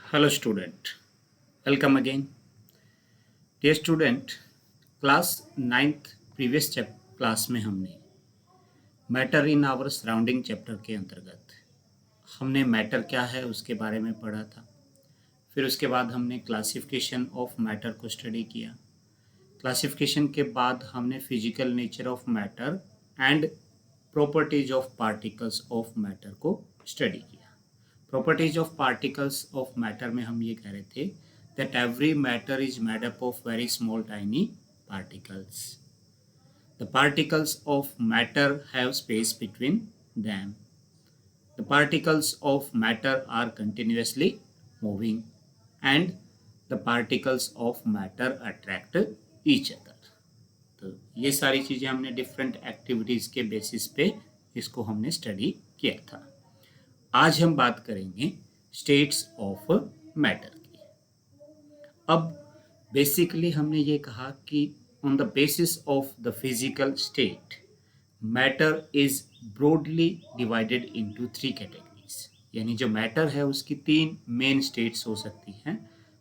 Hello student, welcome again. Dear student, class ninth previous class में हमने matter in our surrounding chapter के अंतर्गत हमने मैटर क्या है उसके बारे में पढ़ा था। फिर उसके बाद हमने क्लासिफिकेशन ऑफ मैटर को स्टडी किया। क्लासिफिकेशन के बाद हमने physical nature of matter and properties of particles of matter को स्टडी किया। Properties of particles of matter में हम ये कह रहे थे that every matter is made up of very small tiny particles. The particles of matter have space between them. The particles of matter are continuously moving and the particles of matter attract each other. तो ये सारी चीज़ें हमने different activities के basis पे इसको हमने study किया था। आज हम बात करेंगे स्टेट्स ऑफ मैटर की। अब बेसिकली हमने ये कहा कि on the basis of the physical state matter is broadly divided into 3 categories. यानी जो मैटर है उसकी 3 मेन स्टेट्स हो सकती हैं,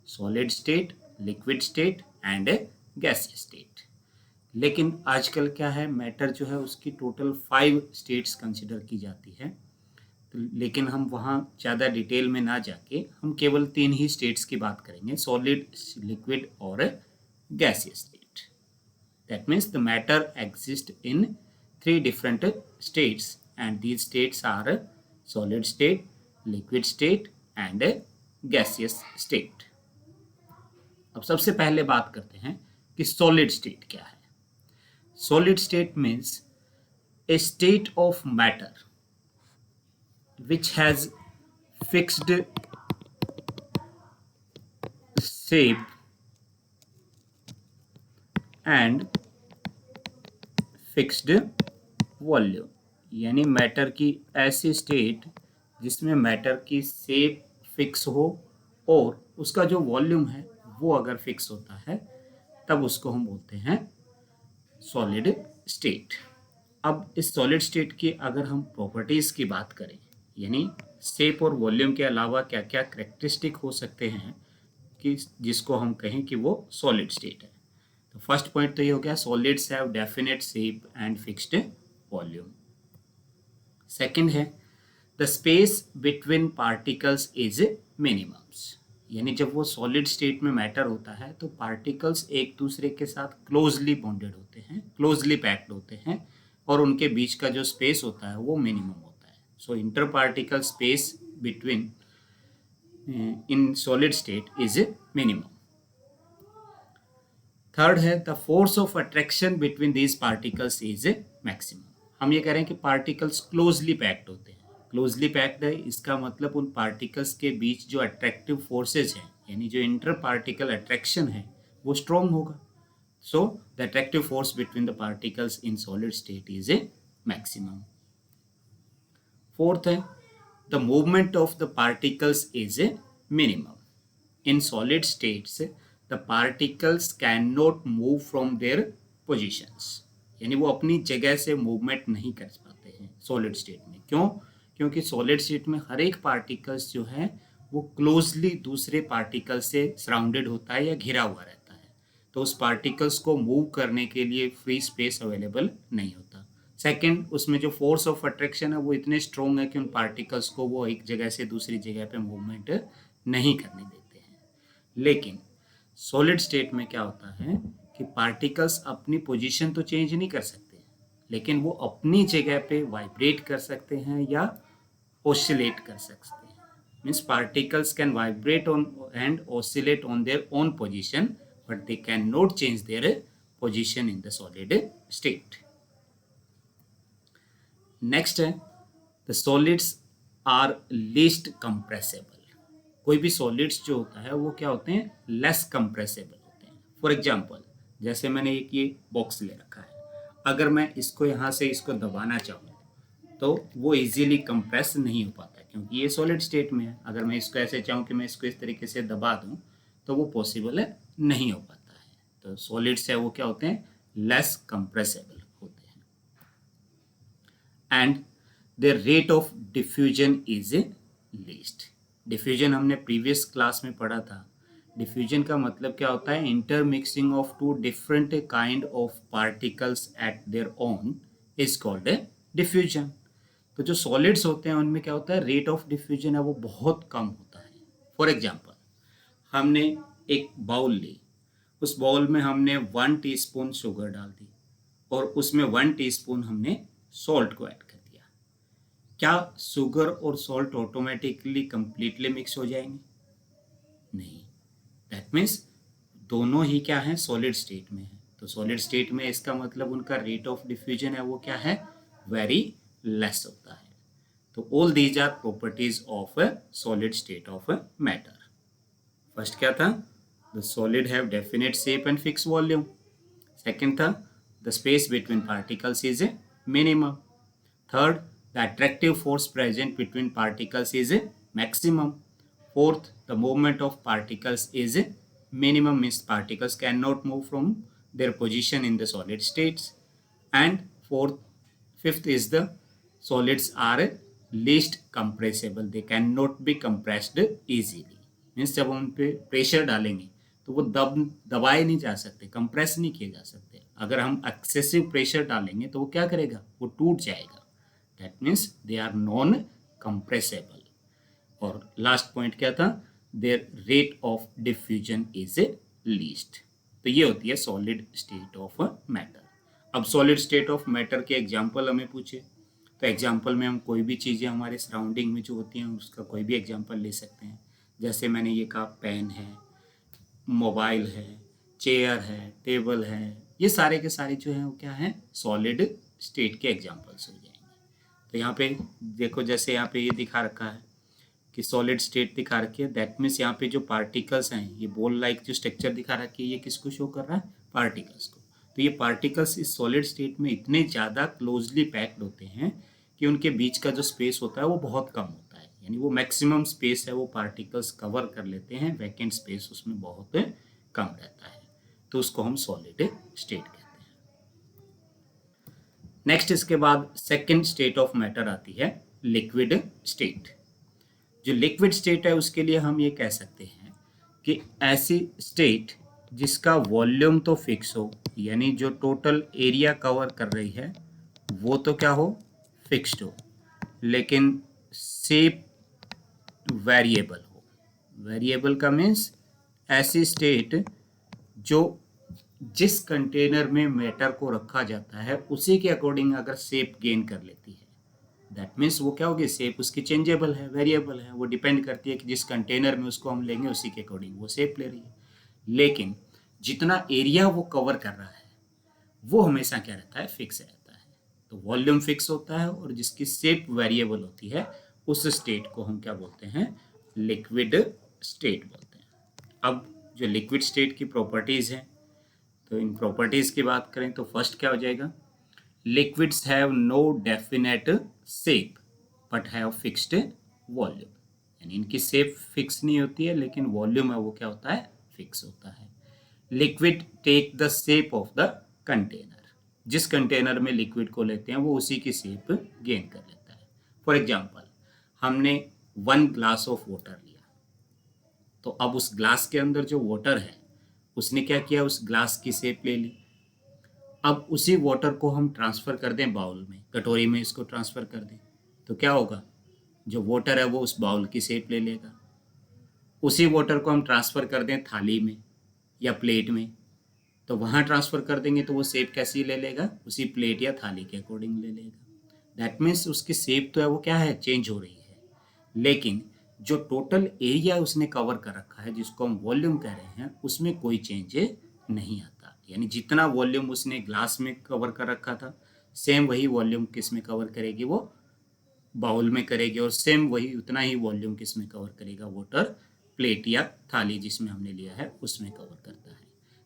solid state, liquid state and gaseous state. लेकिन आजकल क्या है, मैटर जो है उसकी टोटल 5 स्टेट्स कंसिडर की जाती है। लेकिन हम वहाँ ज़्यादा डिटेल में ना जाके हम केवल 3 ही स्टेट्स की बात करेंगे, सॉलिड, लिक्विड और gaseous state. That means the matter exist in 3 different states and these states are solid state, liquid state and gaseous state. अब सबसे पहले बात करते हैं कि सॉलिड स्टेट क्या है। Solid state means A state of matter which has fixed shape and fixed volume। यानी मैटर की ऐसी स्टेट जिसमें मैटर की शेप फिक्स हो और उसका जो वॉल्यूम है वो अगर फिक्स होता है तब उसको हम बोलते हैं सॉलिड स्टेट। अब इस सॉलिड स्टेट की अगर हम प्रॉपर्टीज़ की बात करें, यानी शेप और वॉल्यूम के अलावा क्या क्या करेक्टरिस्टिक हो सकते हैं कि जिसको हम कहें कि वो सॉलिड स्टेट है। तो फर्स्ट पॉइंट तो ये हो गया, solids have definite shape and fixed volume. Second है the space between particles is minimums. यानी जब वो सॉलिड स्टेट में मैटर होता है तो पार्टिकल्स एक दूसरे के साथ क्लोजली बॉन्डेड होते हैं, क्लोजली पैक्ड होते हैं और उनके बीच का जो स्पेस होता है वो मिनिमम होता है। So interparticle space between in solid state is a minimum. Third है the force of attraction between these particles is a maximum. हम ये कह रहे हैं कि पार्टिकल्स क्लोजली पैक्ड होते हैं। क्लोजली पैक्ड है इसका मतलब उन पार्टिकल्स के बीच जो अट्रैक्टिव फोर्सेज हैं, यानी जो इंटर पार्टिकल अट्रैक्शन है वो स्ट्रॉन्ग होगा। So the attractive force between the particles in solid state is a maximum. Fourth है the movement of the particles is a minimum. In solid states the particles can not move from their positions. यानी वो अपनी जगह से movement नहीं कर पाते हैं सॉलिड स्टेट में। क्यों? क्योंकि सॉलिड स्टेट में हर एक पार्टिकल्स जो है वो क्लोजली दूसरे पार्टिकल से सराउंडेड होता है या घिरा हुआ रहता है, तो उस पार्टिकल्स को मूव करने के लिए फ्री स्पेस अवेलेबल नहीं होता। सेकंड, उसमें जो फोर्स ऑफ अट्रैक्शन है वो इतने स्ट्रॉन्ग है कि उन पार्टिकल्स को वो एक जगह से दूसरी जगह पे मूवमेंट नहीं करने देते हैं। लेकिन सॉलिड स्टेट में क्या होता है कि पार्टिकल्स अपनी पोजीशन तो चेंज नहीं कर सकते, लेकिन वो अपनी जगह पे वाइब्रेट कर सकते हैं या ऑसिलेट कर सकते हैं। Means particles can vibrate on and oscillate on their own position but they can not change their position in the solid state. Next है द सॉलिड्स आर लीस्ट कंप्रेसेबल। कोई भी सॉलिड्स जो होता है वो क्या होते हैं, लेस कंप्रेसेबल होते हैं। फॉर एग्जांपल, जैसे मैंने एक ये बॉक्स ले रखा है, अगर मैं इसको यहाँ से इसको दबाना चाहूँ तो वो इजीली कंप्रेस नहीं हो पाता क्योंकि ये सॉलिड स्टेट में है। अगर मैं इसको ऐसे चाहूँ कि मैं इसको इस तरीके से दबा दूँ तो वो पॉसिबल है नहीं हो पाता है। तो सॉलिड्स है वो क्या होते हैं, लेस कंप्रेसेबल होते हैं। And their rate of diffusion is least. Diffusion हमने प्रीवियस क्लास में पढ़ा था। डिफ्यूजन का मतलब क्या होता है? Intermixing of two different kind of particles at their own is called a diffusion. तो जो सॉलिड्स होते हैं उनमें क्या होता है? रेट ऑफ डिफ्यूजन है वो बहुत कम होता है। फॉर एग्जाम्पल, हमने एक बाउल ली, उस बाउल में हमने 1 टीस्पून शुगर डाल दी और उसमें 1 टीस्पून हमने सॉल्ट को ऐड कर दिया। क्या शुगर और सॉल्ट ऑटोमेटिकली कंप्लीटली मिक्स हो जाएंगे? नहीं। दैट मीन्स दोनों ही क्या है? सॉलिड स्टेट में है। तो सॉलिड स्टेट में इसका मतलब उनका रेट ऑफ डिफ्यूजन है वो क्या है? वेरी लेस होता है। तो all these are properties of a solid state of a matter. First क्या था? The solid have definite shape and fix volume. Second था the space between particles is a minimum. Third, the attractive force present between particles is a maximum. Fourth, the movement of particles is minimum, means particles cannot move from their position in the solid states. And fifth is the solids are least compressible. They cannot be compressed easily. Means जब हम पे pressure डालेंगे तो वो दबाए नहीं जा सकते, कंप्रेस नहीं किए जा सकते। अगर हम एक्सेसिव प्रेशर डालेंगे तो वो क्या करेगा? वो टूट जाएगा। That means they are non compressible. और लास्ट पॉइंट क्या था? Their rate of diffusion is a least. तो ये होती है सॉलिड स्टेट ऑफ मैटर। अब सॉलिड स्टेट ऑफ मैटर के एग्जांपल हमें पूछे तो एग्जांपल में हम कोई भी चीज़ें हमारे सराउंडिंग में जो होती हैं उसका कोई भी एग्जांपल ले सकते हैं। जैसे मैंने ये कहा, पेन है, मोबाइल है, चेयर है, टेबल है, ये सारे के सारे जो हैं वो क्या हैं? सॉलिड स्टेट के एग्जाम्पल्स हो जाएंगे। तो यहाँ पे देखो, जैसे यहाँ पे ये दिखा रखा है कि सॉलिड स्टेट दिखा रखी है। दैट मीन्स यहाँ पे जो पार्टिकल्स हैं, ये बॉल लाइक जो स्ट्रक्चर दिखा रखी है, ये किसको शो कर रहा है? पार्टिकल्स को। तो ये पार्टिकल्स इस सॉलिड स्टेट में इतने ज़्यादा क्लोजली पैक्ड होते हैं कि उनके बीच का जो स्पेस होता है वो बहुत कम होता है। यानी वो मैक्सिमम स्पेस है वो पार्टिकल्स कवर कर लेते हैं, वैकेंट स्पेस उसमें बहुत कम रहता है। तो उसको हम सॉलिड स्टेट कहते हैं। नेक्स्ट इसके बाद सेकेंड स्टेट ऑफ मैटर आती है लिक्विड स्टेट। जो लिक्विड स्टेट है उसके लिए हम ये कह सकते हैं कि ऐसी स्टेट जिसका वॉल्यूम तो फिक्स हो, यानी जो टोटल एरिया कवर कर रही है वो तो क्या हो? फिक्स्ड हो, लेकिन शेप वेरिएबल हो। वेरिएबल का मीन्स ऐसी स्टेट जो जिस कंटेनर में मैटर को रखा जाता है उसी के अकॉर्डिंग अगर शेप गेन कर लेती है, दैट मीन्स वो क्या होगी? शेप उसकी चेंजेबल है, वेरिएबल है। वो डिपेंड करती है कि जिस कंटेनर में उसको हम लेंगे उसी के अकॉर्डिंग वो शेप ले रही है। लेकिन जितना एरिया वो कवर कर रहा है वो हमेशा क्या रहता है? फिक्स रहता है। तो वॉल्यूम फिक्स होता है और जिसकी शेप वेरिएबल होती है उस स्टेट को हम क्या बोलते हैं? लिक्विड स्टेट बोलते हैं। अब जो लिक्विड स्टेट की प्रॉपर्टीज़ हैं, तो इन प्रॉपर्टीज़ की बात करें तो फर्स्ट क्या हो जाएगा? Liquids have no definite shape but have fixed volume. यानी इनकी शेप फिक्स नहीं होती है लेकिन वॉल्यूम है वो क्या होता है? फिक्स होता है। Liquid take the shape of the container. जिस कंटेनर में लिक्विड को लेते हैं वो उसी की शेप गेन कर लेता है। फॉर एग्जाम्पल, हमने 1 ग्लास ऑफ वाटर लिया, तो अब उस ग्लास के अंदर जो वाटर है उसने क्या किया? उस ग्लास की शेप ले ली। अब उसी वाटर को हम ट्रांसफ़र कर दें बाउल में, कटोरी में इसको ट्रांसफ़र कर दें, तो क्या होगा? जो वाटर है वो उस बाउल की शेप ले लेगा। उसी वाटर को हम ट्रांसफ़र कर दें थाली में या प्लेट में, तो वहाँ ट्रांसफ़र कर देंगे तो वो शेप कैसी ले लेगा? उसी प्लेट या थाली के अकॉर्डिंग ले लेगा। दैट मीन्स उसकी शेप तो है वो क्या है? चेंज हो रही है, लेकिन जो टोटल एरिया उसने कवर कर रखा है जिसको हम वॉल्यूम कह रहे हैं उसमें कोई चेंज नहीं आता। यानी जितना वॉल्यूम उसने ग्लास में कवर कर रखा था सेम वही वॉल्यूम किस में कवर करेगी? वो बाउल में करेगी। और सेम वही उतना ही वॉल्यूम किस में कवर करेगा? वाटर प्लेट या थाली जिसमें हमने लिया है उसमें कवर करता है।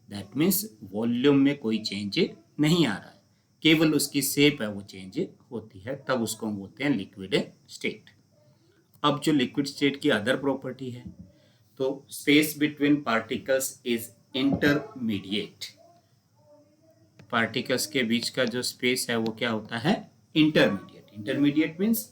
दैट मीन्स वॉल्यूम में कोई चेंज नहीं आ रहा है, केवल उसकी शेप है वो चेंज होती है, तब उसको हम बोलते हैं लिक्विड स्टेट। अब जो लिक्विड स्टेट की अदर प्रॉपर्टी है, तो space between particles is intermediate. Particles के बीच का जो स्पेस है वो क्या होता है? इंटरमीडिएट, इंटरमीडिएट मीन्स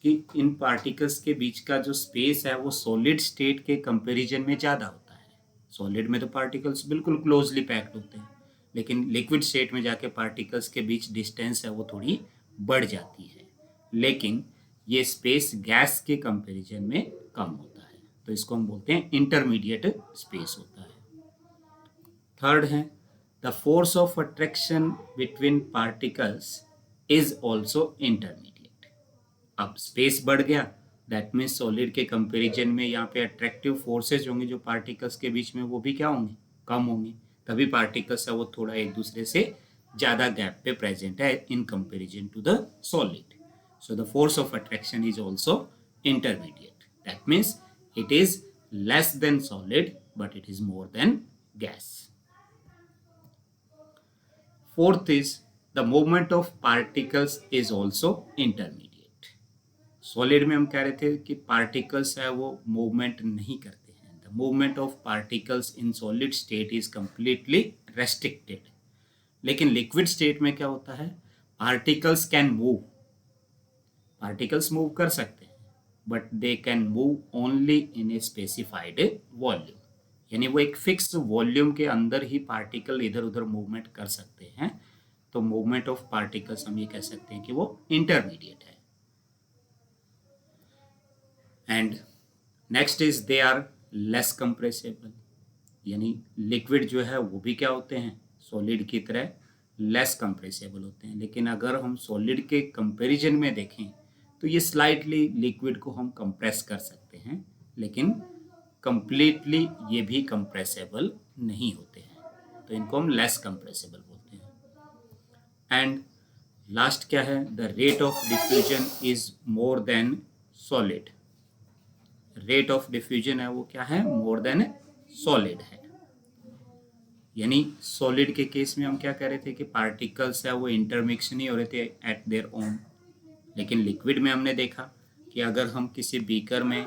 कि इन पार्टिकल्स के बीच का जो स्पेस है वो सॉलिड स्टेट के कंपैरिजन में ज़्यादा होता है। सॉलिड में तो पार्टिकल्स बिल्कुल क्लोजली पैक्ड होते हैं, लेकिन लिक्विड स्टेट में जाके पार्टिकल्स के बीच डिस्टेंस है वो थोड़ी बढ़ जाती है, लेकिन ये स्पेस गैस के कंपैरिजन में कम होता है, तो इसको हम बोलते हैं इंटरमीडिएट स्पेस होता है। थर्ड है the force of attraction between particles is also intermediate. अब स्पेस बढ़ गया, दैट मीन्स सॉलिड के कंपैरिजन में यहाँ पे अट्रैक्टिव फोर्सेज होंगे जो पार्टिकल्स के बीच में, वो भी क्या होंगे, कम होंगे, तभी पार्टिकल्स है वो थोड़ा एक दूसरे से ज़्यादा गैप पे प्रेजेंट है in comparison to the solid. So the force of attraction is also intermediate, that means it is less than solid but it is more than gas. Fourth is the movement of particles is also intermediate. Solid में हम कह रहे थे कि particles है वो movement नहीं करते हैं. The movement of particles in solid state is completely restricted. लेकिन liquid state में क्या होता है, particles can move. Particles move कर सकते हैं, but they can move only in a specified volume, यानी वो एक फिक्स वॉल्यूम के अंदर ही पार्टिकल इधर उधर मूवमेंट कर सकते हैं, तो मूवमेंट ऑफ पार्टिकल्स हम ये कह सकते हैं कि वो इंटरमीडिएट है। And next is they are less compressible, यानी लिक्विड जो है वो भी क्या होते हैं, सॉलिड की तरह लेस कंप्रेसिबल होते हैं, लेकिन अगर हम सॉलिड के कंपैरिजन में देखें तो ये स्लाइटली लिक्विड को हम कंप्रेस कर सकते हैं, लेकिन कंप्लीटली ये भी कंप्रेसेबल नहीं होते हैं, तो इनको हम लेस कंप्रेसेबल बोलते हैं। एंड लास्ट क्या है, the rate of diffusion is more than solid. Rate of diffusion है वो क्या है, मोर देन सॉलिड है, यानी सॉलिड के केस में हम क्या कह रहे थे कि पार्टिकल्स है वो इंटरमिक्स नहीं हो रहे थे एट देयर ओन, लेकिन लिक्विड में हमने देखा कि अगर हम किसी बीकर में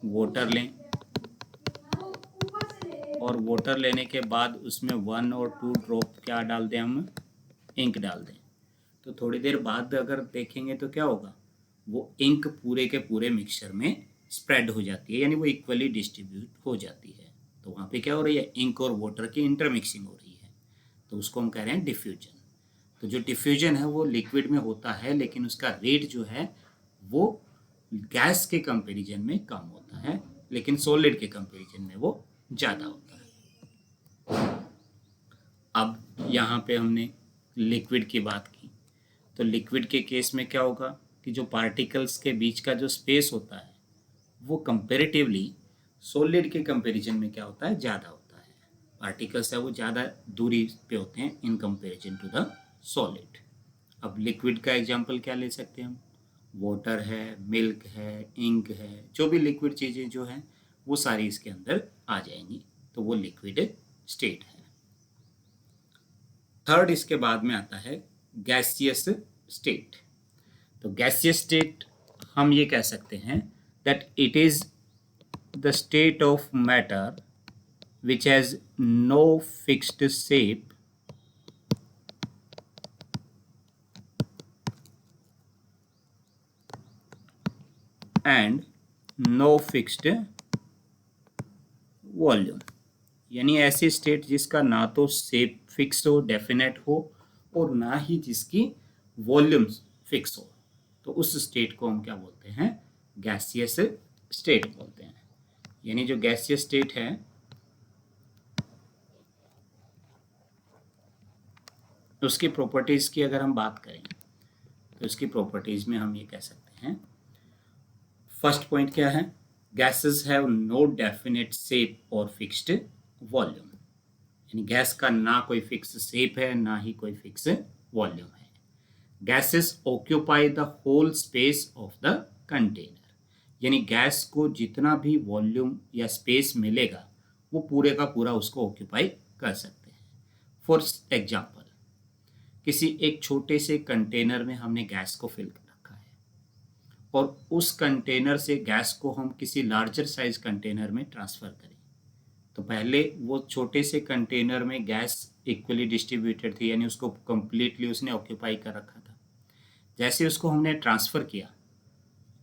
वाटर लें और वाटर लेने के बाद उसमें 1 और 2 ड्रॉप क्या डाल दें, हम इंक डाल दें, तो थोड़ी देर बाद अगर देखेंगे तो क्या होगा, वो इंक पूरे के पूरे मिक्सचर में स्प्रेड हो जाती है, यानी वो इक्वली डिस्ट्रीब्यूट हो जाती है, तो वहाँ पे क्या हो रही है, इंक और वाटर की इंटरमिक्सिंग हो रही है, तो उसको हम कह रहे हैं डिफ्यूजन। तो जो डिफ्यूजन है वो लिक्विड में होता है, लेकिन उसका रेट जो है वो गैस के कंपैरिजन में कम होता है, लेकिन सॉलिड के कंपैरिजन में वो ज़्यादा होता है। अब यहाँ पे हमने लिक्विड की बात की, तो लिक्विड के केस में क्या होगा कि जो पार्टिकल्स के बीच का जो स्पेस होता है वो कंपैरेटिवली सॉलिड के कंपैरिजन में क्या होता है, ज़्यादा होता है, पार्टिकल्स है वो ज़्यादा दूरी पे होते हैं in comparison to the solid. अब लिक्विड का एग्जांपल क्या ले सकते हैं हम, वाटर है, मिल्क है, इंक है, जो भी लिक्विड चीज़ें जो हैं वो सारी इसके अंदर आ जाएंगी, तो वो लिक्विड स्टेट है। थर्ड इसके बाद में आता है गैसियस स्टेट। तो गैसियस स्टेट हम ये कह सकते हैं that it is the state of matter which has no fixed shape and no fixed volume, यानी ऐसी स्टेट जिसका ना तो शेप फिक्स हो, डेफिनेट हो, और ना ही जिसकी वॉल्यूम फिक्स हो, तो उस स्टेट को हम क्या बोलते हैं, गैसियस स्टेट बोलते हैं। यानी जो गैसियस स्टेट है उसकी प्रॉपर्टीज़ की अगर हम बात करें तो उसकी प्रॉपर्टीज़ में हम ये कह सकते हैं, फर्स्ट पॉइंट क्या है, gases have no definite shape और फिक्स्ड वॉल्यूम, यानी गैस का ना कोई फिक्स शेप है ना ही कोई फिक्स वॉल्यूम है। Gases occupy the whole space of the container, यानी गैस को जितना भी वॉल्यूम या स्पेस मिलेगा वो पूरे का पूरा उसको ऑक्यूपाई कर सकते हैं। फॉर एग्जाम्पल, किसी एक छोटे से कंटेनर में हमने गैस को फिल कर रखा है और उस कंटेनर से गैस को हम किसी लार्जर साइज कंटेनर में ट्रांसफ़र करें, तो पहले वो छोटे से कंटेनर में गैस इक्वली डिस्ट्रीब्यूटेड थी, यानी उसको कंप्लीटली उसने ऑक्यूपाई कर रखा था, जैसे उसको हमने ट्रांसफ़र किया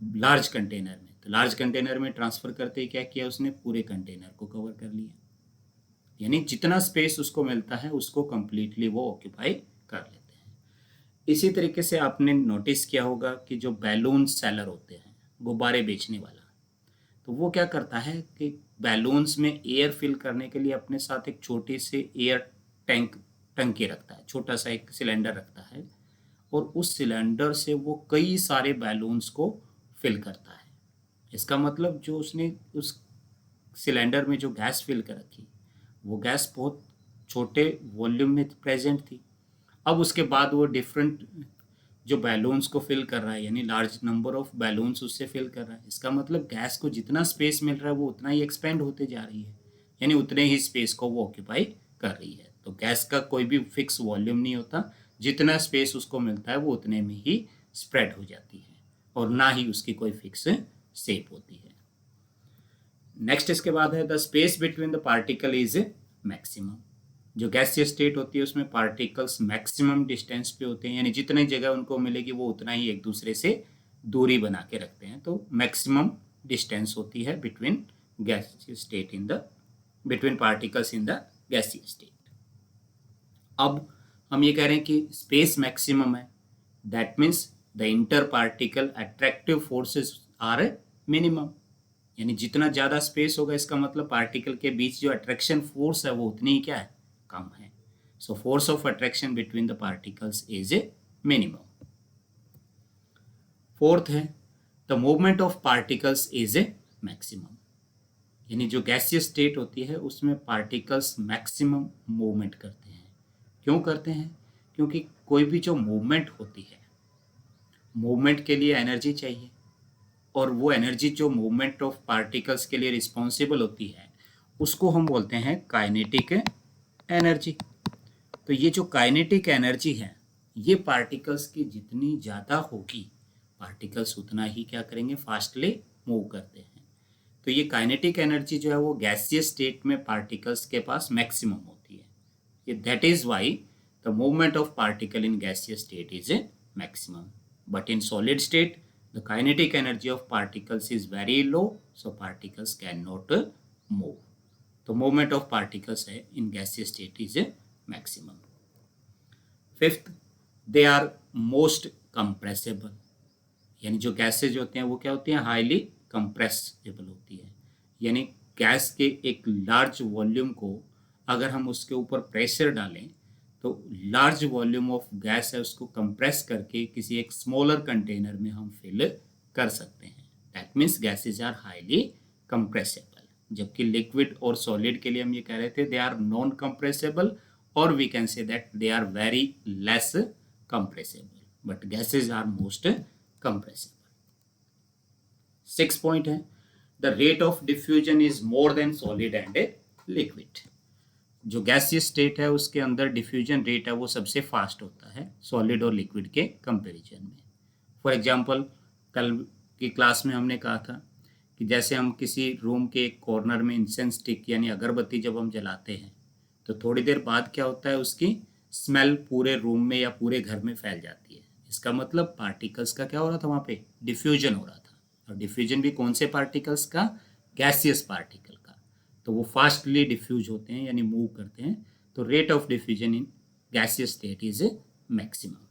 लार्ज कंटेनर में, तो लार्ज कंटेनर में ट्रांसफ़र करते ही क्या किया उसने, पूरे कंटेनर को कवर कर लिया, यानी जितना स्पेस उसको मिलता है उसको कंप्लीटली वो ऑक्यूपाई कर लेते हैं। इसी तरीके से आपने नोटिस किया होगा कि जो बैलून सेलर होते हैं, गुब्बारे बेचने वाला, तो वो क्या करता है कि बैलून्स में एयर फिल करने के लिए अपने साथ एक छोटी सी एयर टैंक टंकी रखता है, छोटा सा एक सिलेंडर रखता है, और उस सिलेंडर से वो कई सारे बैलून्स को फिल करता है। इसका मतलब जो उसने उस सिलेंडर में जो गैस फिल कर रखी, वो गैस बहुत छोटे वॉल्यूम में प्रेजेंट थी। अब उसके बाद वो डिफरेंट जो बैलून्स को फिल कर रहा है, यानी लार्ज नंबर ऑफ बैलून्स उससे फिल कर रहा है। इसका मतलब गैस को जितना स्पेस मिल रहा है वो उतना ही एक्सपेंड होते जा रही है, यानी उतने ही स्पेस को वो ऑक्यूपाई कर रही है। तो गैस का कोई भी फिक्स वॉल्यूम नहीं होता, जितना स्पेस उसको मिलता है वो उतने में ही स्प्रेड हो जाती है, और ना ही उसकी कोई फिक्स शेप होती है। नेक्स्ट इसके बाद है the space between the particle is maximum. जो गैसियस स्टेट होती है उसमें पार्टिकल्स मैक्सिमम डिस्टेंस पे होते हैं, यानी जितनी जगह उनको मिलेगी वो उतना ही एक दूसरे से दूरी बना के रखते हैं। तो मैक्सिमम डिस्टेंस होती है between gaseous state in the between particles in the gaseous state. अब हम ये कह रहे हैं कि स्पेस मैक्सिमम है, that means the inter particle attractive forces are minimum, यानी जितना ज़्यादा स्पेस होगा इसका मतलब पार्टिकल के बीच जो अट्रैक्शन फोर्स है वो उतनी ही क्या है, कम है। So force of attraction between the particles is a minimum. Fourth है the movement of particles is a maximum, यानी जो गैसियस स्टेट होती है उसमें पार्टिकल्स मैक्सिमम मूवमेंट करते हैं। क्यों करते हैं? क्योंकि कोई भी जो मूवमेंट होती है, मूवमेंट के लिए एनर्जी चाहिए, और वो एनर्जी जो मूवमेंट ऑफ पार्टिकल्स के लिए रिस्पॉन्सिबल होती है उसको हम बोलते हैं काइनेटिक एनर्जी। तो ये जो काइनेटिक एनर्जी है, ये पार्टिकल्स की जितनी ज़्यादा होगी पार्टिकल्स उतना ही क्या करेंगे, फास्टली मूव करते हैं। तो ये काइनेटिक एनर्जी जो है वो गैसियस स्टेट में पार्टिकल्स के पास मैक्सिमम होती है। ये that is why the movement of particle in gaseous state is a maximum, but in solid state the kinetic energy of particles is very low, so particles cannot move. तो movement of particles है in gaseous state is a maximum. Fifth, they are most compressible, यानी जो gases होते हैं वो क्या होती हैं, हाईली कंप्रेसिबल होती है। यानी गैस के एक लार्ज वॉल्यूम को अगर हम उसके ऊपर प्रेशर डालें तो लार्ज वॉल्यूम ऑफ गैस है उसको कंप्रेस करके किसी एक स्मॉलर कंटेनर में हम फिल कर सकते हैं। That means gases are highly compressible, जबकि लिक्विड और सॉलिड के लिए हम ये कह रहे थे दे आर नॉन कंप्रेसेबल, और we can say that they are very less compressible, but gases are most compressible. 6 point है the rate of diffusion is more than solid and liquid. जो गैसियस स्टेट है उसके अंदर डिफ्यूजन रेट है वो सबसे fast होता है सॉलिड और लिक्विड के कंपैरिजन में। फॉर एग्जांपल कल की क्लास में हमने कहा था कि जैसे हम किसी रूम के एक कॉर्नर में इंसेंस स्टिक यानी अगरबत्ती जब हम जलाते हैं तो थोड़ी देर बाद क्या होता है, उसकी स्मेल पूरे रूम में या पूरे घर में फैल जाती है। इसका मतलब पार्टिकल्स का क्या हो रहा था, वहाँ पे डिफ्यूजन हो रहा था। और डिफ्यूजन भी कौन से पार्टिकल्स का, गैसियस पार्टिकल का। तो वो फास्टली डिफ्यूज होते हैं यानी मूव करते हैं। तो rate of diffusion in gaseous state is maximum.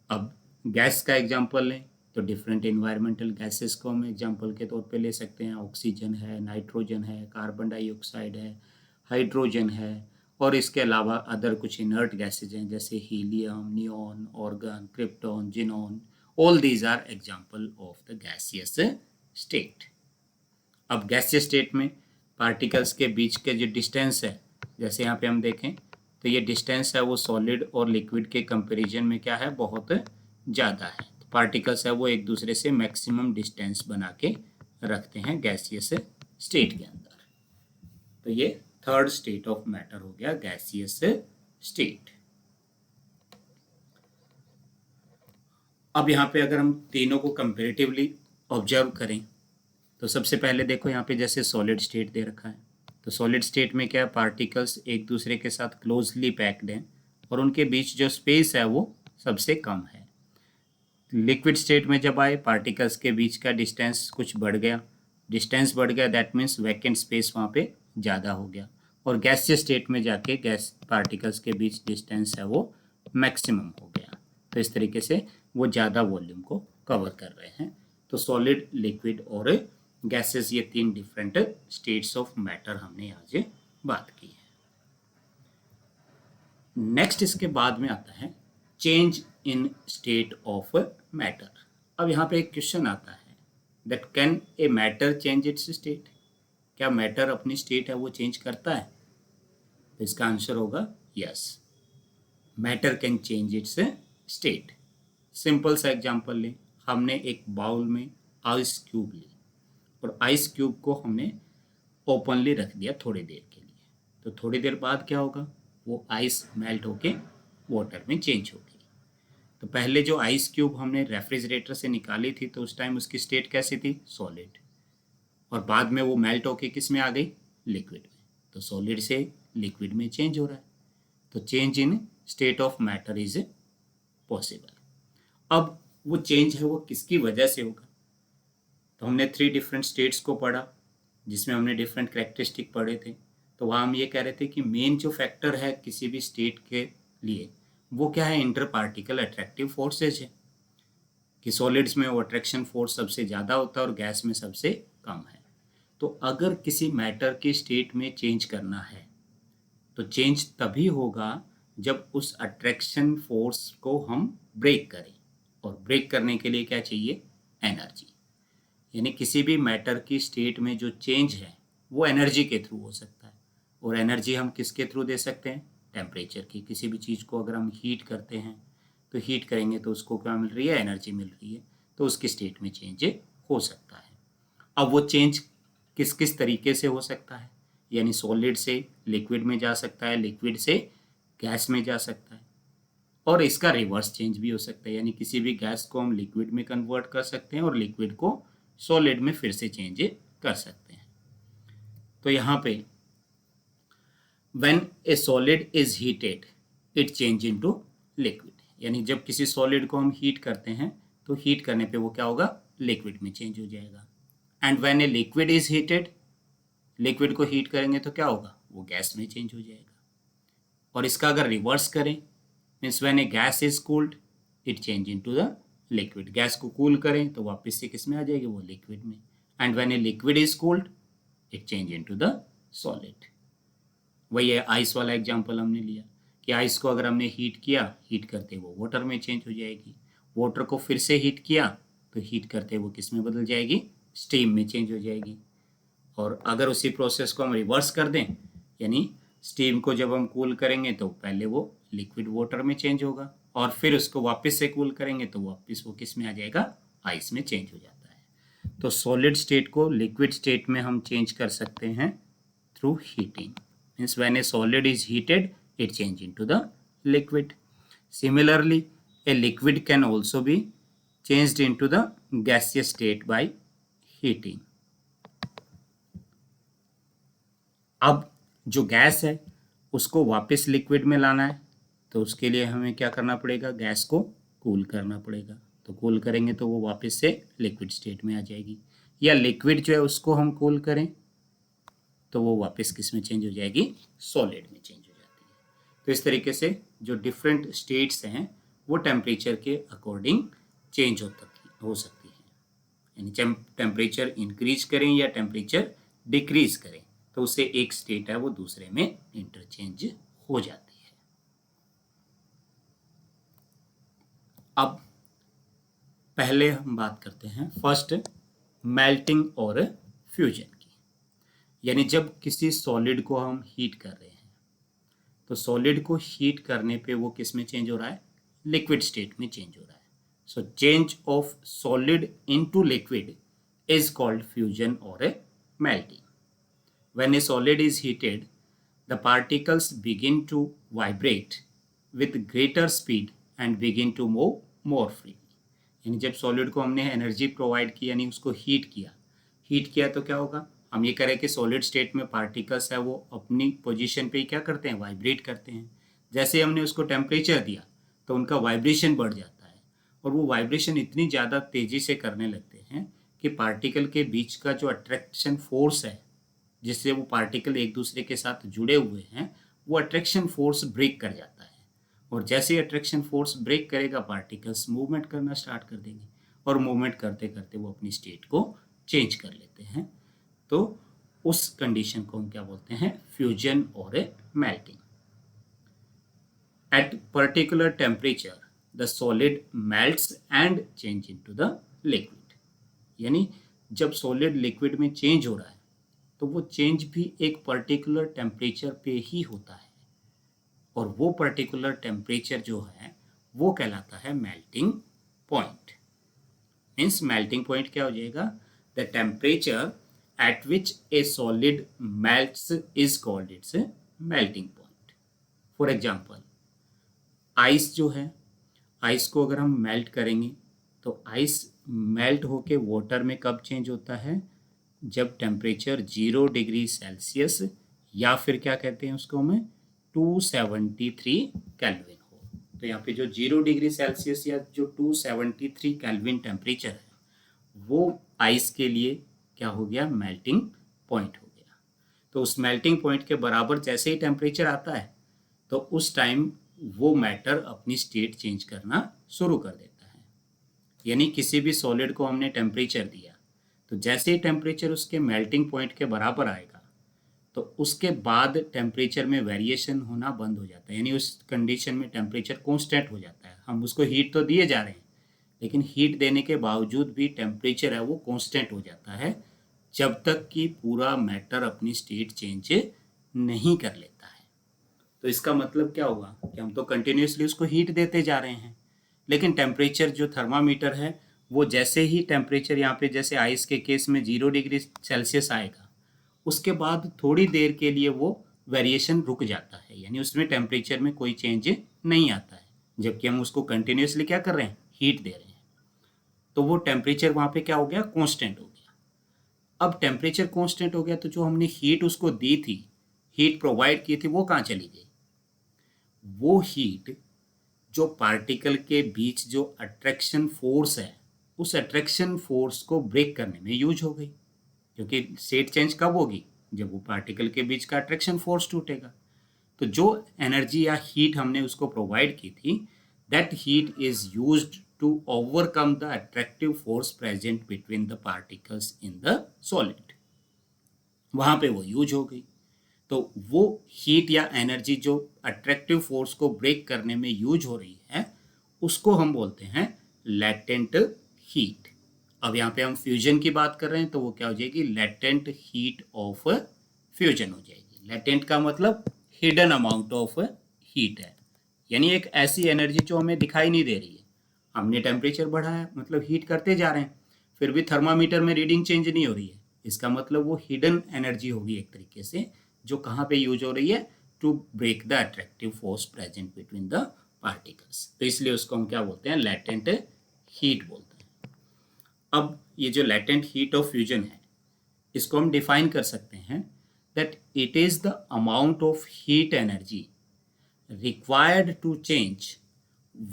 अब गैस का एग्जांपल लें तो डिफरेंट इन्वायरमेंटल गैसेस को हम एग्जांपल के तौर पे ले सकते हैं। ऑक्सीजन है, नाइट्रोजन है, कार्बन डाइऑक्साइड है, हाइड्रोजन है, और इसके अलावा अदर कुछ इनर्ट गैसेज हैं जैसे helium, neon, argon, krypton, xenon. All these are example of the gaseous state. अब गैसियस स्टेट में पार्टिकल्स के बीच के जो डिस्टेंस है, जैसे यहाँ पे हम देखें तो ये डिस्टेंस है वो सॉलिड और लिक्विड के कंपैरिजन में क्या है, बहुत ज़्यादा है। तो पार्टिकल्स है वो एक दूसरे से मैक्सिमम डिस्टेंस बना के रखते हैं गैसियस स्टेट के अंदर। तो ये थर्ड स्टेट ऑफ मैटर हो गया, गैसियस स्टेट। अब यहाँ पे अगर हम तीनों को कंपैरेटिवली ऑब्जर्व करें तो सबसे पहले देखो यहाँ पे जैसे सॉलिड स्टेट दे रखा है, तो सॉलिड स्टेट में क्या है, पार्टिकल्स एक दूसरे के साथ क्लोजली पैक्ड हैं और उनके बीच जो स्पेस है वो सबसे कम है। लिक्विड स्टेट में जब आए पार्टिकल्स के बीच का डिस्टेंस कुछ बढ़ गया, डिस्टेंस बढ़ गया, दैट मीन्स वैकेंट स्पेस वहाँ पे ज़्यादा हो गया। और गैसियस स्टेट में जाके गैस पार्टिकल्स के बीच डिस्टेंस है वो मैक्सिमम हो गया। तो इस तरीके से वो ज़्यादा वॉल्यूम को कवर कर रहे हैं। तो सॉलिड, लिक्विड और गैसेस, ये 3 डिफरेंट स्टेट्स ऑफ मैटर हमने आज बात की है। नेक्स्ट इसके बाद में आता है change in state of matter. अब यहाँ पे एक क्वेश्चन आता है that can a matter change it's state? क्या मैटर अपनी स्टेट है वो चेंज करता है? तो इसका आंसर होगा yes, matter can change it's state. Simple सा एग्जांपल लें, हमने एक बाउल में आइस क्यूब ली और आइस क्यूब को हमने ओपनली रख दिया थोड़ी देर के लिए। तो थोड़ी देर बाद क्या होगा, वो आइस मेल्ट होके वाटर में चेंज होगी। तो पहले जो आइस क्यूब हमने रेफ्रिजरेटर से निकाली थी तो उस टाइम उसकी स्टेट कैसी थी, सॉलिड, और बाद में वो मेल्ट होके किस में आ गई, लिक्विड में। तो सॉलिड से लिक्विड में चेंज हो रहा है। तो change in state of matter is possible. अब वो चेंज है वो किसकी वजह से होगा? तो हमने 3 डिफरेंट स्टेट्स को पढ़ा जिसमें हमने डिफरेंट कैरेक्टरिस्टिक पढ़े थे। तो वहाँ हम ये कह रहे थे कि मेन जो फैक्टर है किसी भी स्टेट के लिए वो क्या है, इंटर पार्टिकल अट्रैक्टिव फोर्सेज है। कि सॉलिड्स में वो अट्रैक्शन फोर्स सबसे ज़्यादा होता है और गैस में सबसे कम है। तो अगर किसी मैटर की स्टेट में चेंज करना है तो चेंज तभी होगा जब उस अट्रैक्शन फोर्स को हम ब्रेक करें। और ब्रेक करने के लिए क्या चाहिए, एनर्जी। यानी किसी भी मैटर की स्टेट में जो चेंज है वो एनर्जी के थ्रू हो सकता है। और एनर्जी हम किसके थ्रू दे सकते हैं, टेम्परेचर की। किसी भी चीज़ को अगर हम हीट करते हैं तो हीट करेंगे तो उसको क्या मिल रही है, एनर्जी मिल रही है। तो उसकी स्टेट में चेंज हो सकता है। अब वो चेंज किस किस तरीके से हो सकता है, यानी सॉलिड से लिक्विड में जा सकता है, लिक्विड से गैस में जा सकता है, और इसका रिवर्स चेंज भी हो सकता है। यानी किसी भी गैस को हम लिक्विड में कन्वर्ट कर सकते हैं और लिक्विड को सॉलिड में फिर से चेंज कर सकते हैं। तो यहाँ पे when a solid is heated it change into liquid, यानी जब किसी सॉलिड को हम हीट करते हैं तो हीट करने पे वो क्या होगा, लिक्विड में चेंज हो जाएगा। And when a liquid is heated, liquid को हीट करेंगे तो क्या होगा, वो गैस में चेंज हो जाएगा। और इसका अगर रिवर्स करें, means when A gas is cooled it change into the liquid, gas को कूल करें तो वापस से किस में आ जाएगी, वो लिक्विड में। And when a liquid is cooled it change into the solid. वही है आइस वाला एग्जांपल हमने लिया कि आइस को अगर हमने हीट किया, हीट करते वो वाटर में चेंज हो जाएगी। वाटर को फिर से हीट किया तो हीट करते वो किस में बदल जाएगी, स्टीम में चेंज हो जाएगी। और अगर उसी प्रोसेस को हम रिवर्स कर दें, यानी स्टीम को जब हम कूल करेंगे तो पहले वो लिक्विड वाटर में चेंज होगा और फिर उसको वापस से कूल करेंगे तो वापस वो किस में आ जाएगा, आइस में चेंज हो जाता है। तो सॉलिड स्टेट को लिक्विड स्टेट में हम चेंज कर सकते हैं through heating. Means when a solid is heated it change into the liquid. Similarly, a liquid can also be changed into the gaseous state by heating. अब जो gas है उसको वापस लिक्विड में लाना है तो उसके लिए हमें क्या करना पड़ेगा, गैस को कूल करना पड़ेगा। तो कूल करेंगे तो वो वापस से लिक्विड स्टेट में आ जाएगी। या लिक्विड जो है उसको हम कूल करें तो वो वापस किस में चेंज हो जाएगी, सॉलिड में चेंज हो जाएगी। तो इस तरीके से जो डिफरेंट स्टेट्स हैं वो टेम्परेचर के अकॉर्डिंग चेंज हो सकती है। यानी टेम्परेचर इंक्रीज करें या टेम्परेचर डिक्रीज करें तो उससे एक स्टेट है वो दूसरे में इंटरचेंज हो जाती है। अब पहले हम बात करते हैं फर्स्ट मेल्टिंग और फ्यूजन की। यानी जब किसी सॉलिड को हम हीट कर रहे हैं तो सॉलिड को हीट करने पे वो किस में चेंज हो रहा है, लिक्विड स्टेट में चेंज हो रहा है। So change of solid into liquid is called fusion और melting. When a solid is heated the particles begin to vibrate with greater speed and begin to move more freely. यानी जब solid को हमने energy provide की, यानी उसको heat किया तो क्या होगा, हम ये करें कि सॉलिड स्टेट में पार्टिकल्स है वो अपनी पोजीशन पे क्या करते हैं, वाइब्रेट करते हैं। जैसे हमने उसको टेम्परेचर दिया तो उनका वाइब्रेशन बढ़ जाता है और वो वाइब्रेशन इतनी ज़्यादा तेज़ी से करने लगते हैं कि पार्टिकल के बीच का जो अट्रैक्शन फोर्स है, जिससे वो पार्टिकल एक दूसरे के साथ जुड़े हुए हैं, वो अट्रैक्शन फोर्स ब्रेक कर जाता है। और जैसे ही अट्रैक्शन फोर्स ब्रेक करेगा, पार्टिकल्स मूवमेंट करना स्टार्ट कर देंगे और मूवमेंट करते करते वो अपनी स्टेट को चेंज कर लेते हैं। तो उस कंडीशन को हम क्या बोलते हैं? फ्यूजन और melting. At particular temperature the solid melts and change into the liquid. यानी जब सॉलिड लिक्विड में चेंज हो रहा है तो वो चेंज भी एक पर्टिकुलर टेम्परेचर पे ही होता है, और वो पर्टिकुलर टेम्परेचर जो है वो कहलाता है melting point. Means melting point क्या हो जाएगा? The temperature at which A solid melts is called its melting point. For example, ice जो है, आइस को अगर हम मेल्ट करेंगे तो आइस मेल्ट होके वाटर में कब चेंज होता है? जब टेम्परेचर 0 डिग्री सेल्सियस या फिर क्या कहते हैं उसको हमें 273 केल्विन हो। तो यहाँ पे जो 0 डिग्री सेल्सियस या जो 273 केल्विन टेम्परेचर है वो आइस के लिए क्या हो गया? मेल्टिंग पॉइंट हो गया। तो उस मेल्टिंग पॉइंट के बराबर जैसे ही टेम्परेचर आता है तो उस टाइम वो मैटर अपनी स्टेट चेंज करना शुरू कर देता है। यानी किसी भी सॉलिड को हमने टेम्परेचर दिया तो जैसे ही टेम्परेचर उसके मेल्टिंग पॉइंट के बराबर आएगा तो उसके बाद टेम्परेचर में वेरिएशन होना बंद हो जाता है। यानी उस कंडीशन में टेम्परेचर कांस्टेंट हो जाता है। हम उसको हीट तो दिए जा रहे हैं, लेकिन हीट देने के बावजूद भी टेम्परेचर है वो कांस्टेंट हो जाता है जब तक कि पूरा मैटर अपनी स्टेट चेंज नहीं कर लेता है। तो इसका मतलब क्या हुआ कि हम तो कंटिन्यूसली उसको हीट देते जा रहे हैं, लेकिन टेम्परेचर जो थर्मामीटर है वो जैसे ही टेम्परेचर यहाँ पे जैसे आइस के केस में 0 डिग्री सेल्सियस आएगा, उसके बाद थोड़ी देर के लिए वो वेरिएशन रुक जाता है। यानी उसमें टेम्परेचर में कोई चेंज नहीं आता है, जबकि हम उसको कंटिन्यूसली क्या कर रहे हैं? हीट दे रहे हैं। तो वो टेम्परेचर वहाँ पे क्या हो गया? कांस्टेंट हो गया। अब टेम्परेचर कांस्टेंट हो गया तो जो हमने हीट उसको दी थी, हीट प्रोवाइड की थी, वो कहाँ चली गई? वो हीट जो पार्टिकल के बीच जो अट्रैक्शन फोर्स है, उस अट्रैक्शन फोर्स को ब्रेक करने में यूज हो गई। क्योंकि स्टेट चेंज कब होगी? जब वो पार्टिकल के बीच का अट्रैक्शन फोर्स टूटेगा। तो जो एनर्जी या हीट हमने उसको प्रोवाइड की थी, that heat is used to overcome the attractive force present between the particles in the solid. वहां पे वो यूज हो गई। तो वो हीट या एनर्जी जो अट्रैक्टिव फोर्स को ब्रेक करने में यूज हो रही है, उसको हम बोलते हैं लैटेंट हीट। अब यहाँ पे हम फ्यूजन की बात कर रहे हैं तो वो क्या हो जाएगी? लैटेंट हीट ऑफ फ्यूजन हो जाएगी। लैटेंट का मतलब हिडन अमाउंट ऑफ हीट है, यानी एक ऐसी एनर्जी जो हमें दिखाई नहीं दे रही है। हमने टेम्परेचर बढ़ाया, मतलब हीट करते जा रहे हैं, फिर भी थर्मामीटर में रीडिंग चेंज नहीं हो रही है। इसका मतलब वो हिडन एनर्जी होगी एक तरीके से, जो कहाँ पे यूज हो रही है? To break the attractive force present between the particles. तो इसलिए उसको हम क्या बोलते हैं? लैटेंट हीट बोलते हैं। अब ये जो लैटेंट हीट ऑफ फ्यूजन है, इसको हम डिफाइन कर सकते हैं that it is the amount of heat energy required to change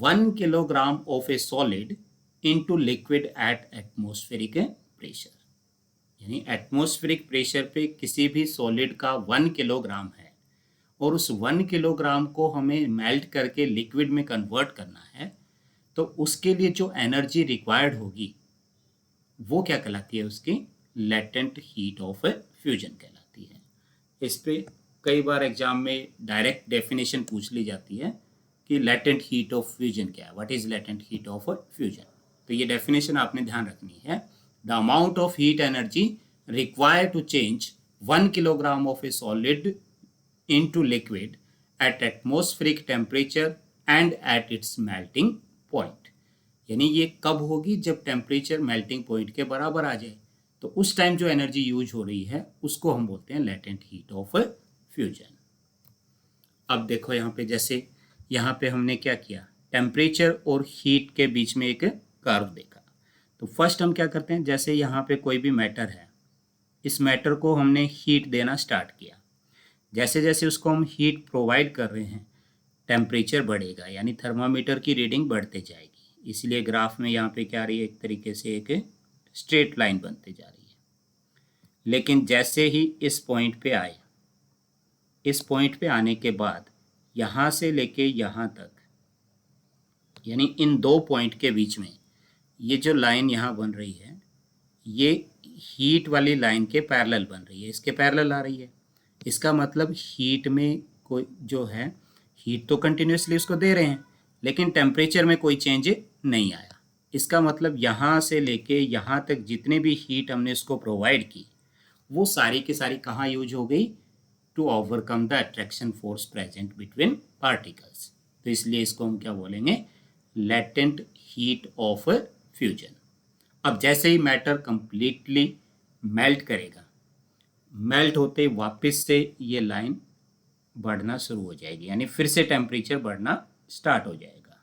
1 kilogram of a solid into liquid at atmospheric pressure। यानी एटमॉस्फेरिक प्रेशर पे किसी भी सॉलिड का 1 किलोग्राम है और उस 1 किलोग्राम को हमें मेल्ट करके लिक्विड में कन्वर्ट करना है, तो उसके लिए जो एनर्जी रिक्वायर्ड होगी वो क्या कहलाती है? उसकी लेटेंट हीट ऑफ फ्यूजन कहलाती है। इस पे कई बार एग्जाम में डायरेक्ट डेफिनेशन पूछ ली जाती है कि लेटेंट हीट ऑफ फ्यूजन क्या है, what is latent heat of fusion. तो ये डेफिनेशन आपने ध्यान रखनी है। The amount of heat energy required to change 1 kilogram of a solid into liquid at atmospheric temperature and at its melting point. यानी ये कब होगी? जब टेम्परेचर मेल्टिंग पॉइंट के बराबर आ जाए, तो उस टाइम जो एनर्जी यूज हो रही है उसको हम बोलते हैं लेटेंट हीट ऑफ फ्यूजन। अब देखो यहाँ पे, जैसे यहाँ पे हमने क्या किया? टेम्परेचर और हीट के बीच में एक कर्व देखा। तो फर्स्ट हम क्या करते हैं, जैसे यहाँ पे कोई भी मैटर है, इस मैटर को हमने हीट देना स्टार्ट किया। जैसे जैसे उसको हम हीट प्रोवाइड कर रहे हैं, टेम्परेचर बढ़ेगा, यानी थर्मामीटर की रीडिंग बढ़ते जाएगी। इसलिए ग्राफ में यहाँ पे क्या आ रही है, एक तरीके से एक स्ट्रेट लाइन बनते जा रही है। लेकिन जैसे ही इस पॉइंट पे आए, इस पॉइंट पे आने के बाद यहाँ से लेके यहाँ तक, यानी इन दो पॉइंट के बीच में ये जो लाइन यहाँ बन रही है, ये हीट वाली लाइन के पैरेलल बन रही है, इसके पैरेलल आ रही है। इसका मतलब हीट में कोई जो है, हीट तो कंटिन्यूसली उसको दे रहे हैं, लेकिन टेम्परेचर में कोई चेंज नहीं आया। इसका मतलब यहाँ से लेके यहाँ तक जितने भी हीट हमने इसको प्रोवाइड की, वो सारी की सारी कहाँ यूज हो गई, to overcome the attraction force present between particles. तो इसलिए इसको हम क्या बोलेंगे, लेटेंट हीट ऑफ फ्यूजन। अब जैसे ही मैटर कंप्लीटली मेल्ट करेगा, मेल्ट होते वापस से ये लाइन बढ़ना शुरू हो जाएगी, यानी फिर से टेम्परेचर बढ़ना स्टार्ट हो जाएगा।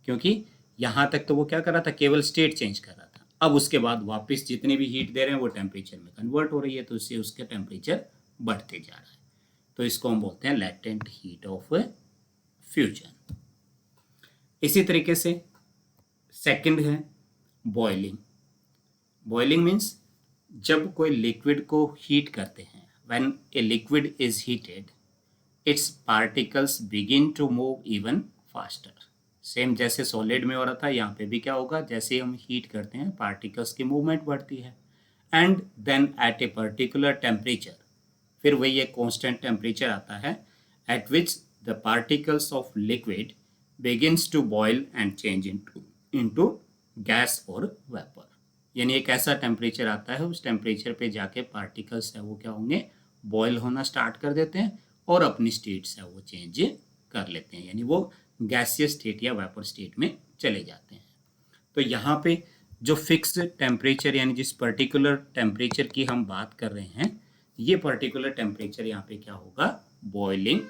क्योंकि यहाँ तक तो वो क्या कर रहा था, केवल स्टेट चेंज कर रहा था। अब उसके बाद वापस जितने भी हीट दे रहे हैं वो टेम्परेचर में कन्वर्ट हो रही है, तो इससे उसका टेम्परेचर बढ़ते जा रहा है। तो इसको हम बोलते हैं लेटेंट हीट ऑफ फ्यूजन। इसी तरीके से सेकंड है बॉइलिंग। बॉइलिंग मीन्स जब कोई लिक्विड को हीट करते हैं, when a liquid is heated its particles begin to move even faster. Same जैसे सॉलिड में हो रहा था, यहाँ पे भी क्या होगा, जैसे ही हम हीट करते हैं पार्टिकल्स की मूवमेंट बढ़ती है। And then at a particular temperature, फिर वही एक कांस्टेंट टेम्परेचर आता है, at which the particles of liquid begins to boil and change into gas और वेपर। यानी एक ऐसा टेम्परेचर आता है, उस टेम्परेचर पे जाके पार्टिकल्स है वो क्या होंगे, बॉयल होना स्टार्ट कर देते हैं और अपनी स्टेट्स है वो चेंज कर लेते हैं, यानी वो गैसियस स्टेट या वेपर स्टेट में चले जाते हैं। तो यहाँ पे जो फिक्स टेम्परेचर, यानी जिस पर्टिकुलर टेम्परेचर की हम बात कर रहे हैं, ये पर्टिकुलर टेम्परेचर यहाँ पे क्या होगा, बॉइलिंग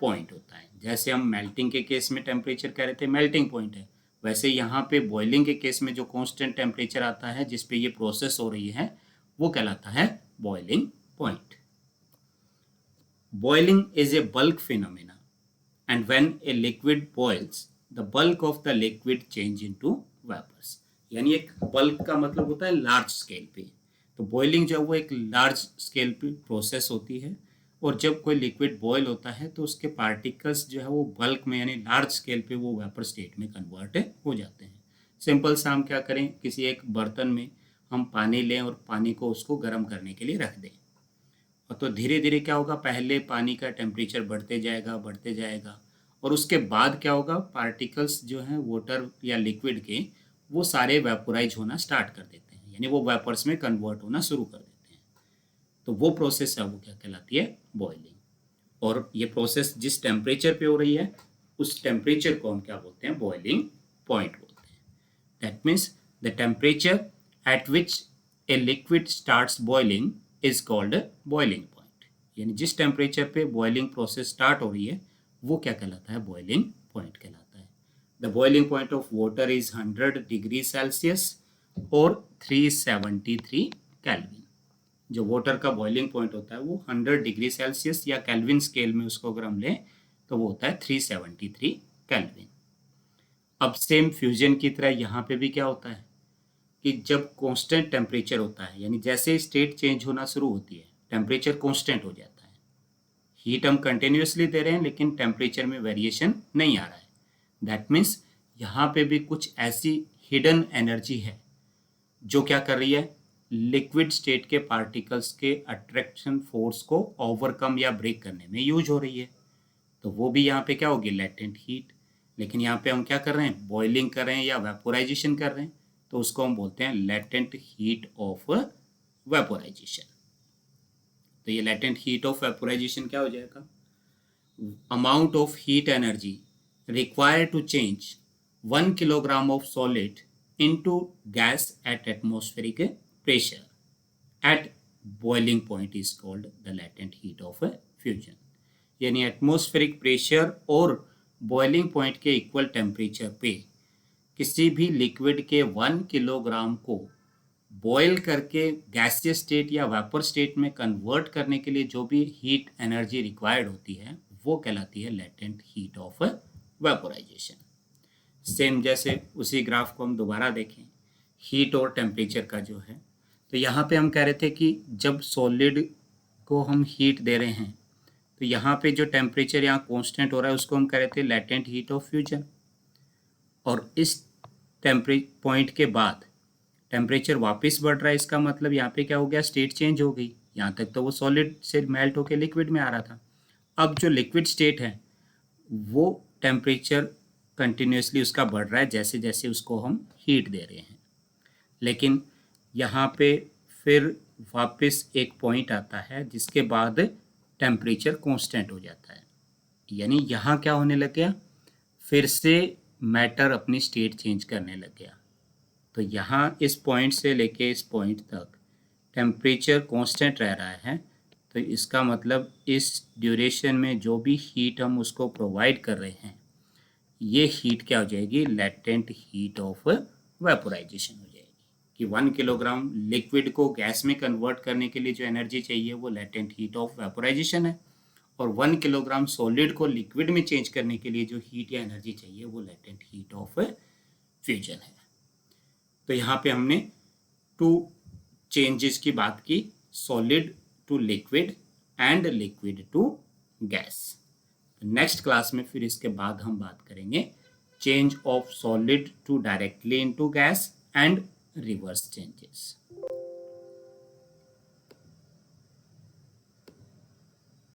पॉइंट होता है। जैसे हम मेल्टिंग के केस में टेम्परेचर कह रहे थे मेल्टिंग पॉइंट है, वैसे यहाँ पे बॉइलिंग के केस में जो कांस्टेंट टेम्परेचर आता है जिस पे ये प्रोसेस हो रही है, वो कहलाता है boiling point. Boiling is a bulk phenomena and when a liquid boils the bulk of the liquid change into vapours. यानी एक बल्क का मतलब होता है लार्ज स्केल पे, तो बॉइलिंग जो है वो एक लार्ज स्केल पे प्रोसेस होती है, और जब कोई लिक्विड बॉयल होता है तो उसके पार्टिकल्स जो है वो बल्क में यानी लार्ज स्केल पे वो वेपर स्टेट में कन्वर्ट हो जाते हैं। सिंपल सा हम क्या करें, किसी एक बर्तन में हम पानी लें और पानी को उसको गर्म करने के लिए रख दें, और तो धीरे धीरे क्या होगा, पहले पानी का टेम्परेचर बढ़ते जाएगा, और उसके बाद क्या होगा, पार्टिकल्स जो हैं वाटर या लिक्विड के, वो सारे वेपोराइज होना स्टार्ट कर देते हैं, यानी वो वेपर्स में कन्वर्ट होना शुरू कर देते हैं। तो वो प्रोसेस है वो क्या कहलाती है, बॉइलिंग। और ये प्रोसेस जिस टेम्परेचर पे हो रही है उस टेम्परेचर को हम क्या बोलते हैं, बॉइलिंग पॉइंट बोलते हैं। That means the temperature at which a liquid starts boiling is called boiling point. यानी जिस टेम्परेचर पे बॉइलिंग प्रोसेस स्टार्ट हो रही है वो क्या कहलाता है, बॉइलिंग पॉइंट कहलाता है। The boiling point of water is 100 degree Celsius और 373 केल्विन। जो वाटर का बॉइलिंग पॉइंट होता है वो 100 डिग्री सेल्सियस या केल्विन स्केल में उसको अगर हम लें तो वो होता है 373 केल्विन। अब सेम फ्यूजन की तरह यहाँ पे भी क्या होता है कि जब कांस्टेंट टेम्परेचर होता है, यानी जैसे स्टेट चेंज होना शुरू होती है टेम्परेचर कांस्टेंट हो जाता है। हीट हम कंटिन्यूसली दे रहे हैं लेकिन टेम्परेचर में वेरिएशन नहीं आ रहा है। दैट मीन्स यहाँ पे भी कुछ ऐसी हिडन एनर्जी है जो क्या कर रही है, लिक्विड स्टेट के पार्टिकल्स के अट्रैक्शन फोर्स को ओवरकम या ब्रेक करने में यूज हो रही है। तो वो भी यहाँ पे क्या होगी, लेटेंट हीट। लेकिन यहाँ पे हम क्या कर रहे हैं, बॉइलिंग कर रहे हैं या वेपोराइजेशन कर रहे हैं, तो उसको हम बोलते हैं लेटेंट हीट ऑफ वेपोराइजेशन। तो ये लेटेंट हीट ऑफ वेपोराइजेशन क्या हो जाएगा, amount of heat energy required to change 1 kilogram of solid into gas at atmospheric pressure at boiling point is called the latent heat of fusion। यानी atmospheric pressure और boiling point के equal temperature पे किसी भी liquid के 1 kilogram को boil करके gaseous state या वेपर स्टेट में कन्वर्ट करने के लिए जो भी हीट एनर्जी रिक्वायर्ड होती है वो कहलाती है latent heat of vaporisation. Same जैसे उसी ग्राफ को हम दोबारा देखें, हीट और टेम्परेचर का जो है, तो यहाँ पे हम कह रहे थे कि जब सॉलिड को हम हीट दे रहे हैं तो यहाँ पे जो टेम्परेचर यहाँ कांस्टेंट हो रहा है उसको हम कह रहे थे लैटेंट हीट ऑफ फ्यूजन। और इस पॉइंट के बाद टेम्परेचर वापस बढ़ रहा है, इसका मतलब यहाँ पे क्या हो गया, स्टेट चेंज हो गई। यहाँ तक तो वो सॉलिड से मेल्ट होकर लिक्विड में आ रहा था। अब जो लिक्विड स्टेट है वो टेम्परेचर कंटिन्यूसली उसका बढ़ रहा है जैसे जैसे उसको हम हीट दे रहे हैं। लेकिन यहाँ पे फिर वापस एक पॉइंट आता है जिसके बाद टेम्परेचर कांस्टेंट हो जाता है। यानी यहाँ क्या होने लग गया, फिर से मैटर अपनी स्टेट चेंज करने लग गया। तो यहाँ इस पॉइंट से लेके इस पॉइंट तक टेम्परेचर कांस्टेंट रह रहा है। तो इसका मतलब इस ड्यूरेशन में जो भी हीट हम उसको प्रोवाइड कर रहे हैं, ये हीट क्या हो जाएगी, लैटेंट हीट ऑफ वेपोराइजेशन हो जाएगी। कि 1 किलोग्राम लिक्विड को गैस में कन्वर्ट करने के लिए जो एनर्जी चाहिए वो लैटेंट हीट ऑफ वेपोराइजेशन है, और 1 किलोग्राम सॉलिड को लिक्विड में चेंज करने के लिए जो हीट या एनर्जी चाहिए वो लैटेंट हीट ऑफ फ्यूजन है। तो यहाँ पे हमने 2 चेंजेस की बात की, solid to liquid and liquid to gas. Next class में फिर इसके बाद हम बात करेंगे change of solid to directly into gas and reverse changes.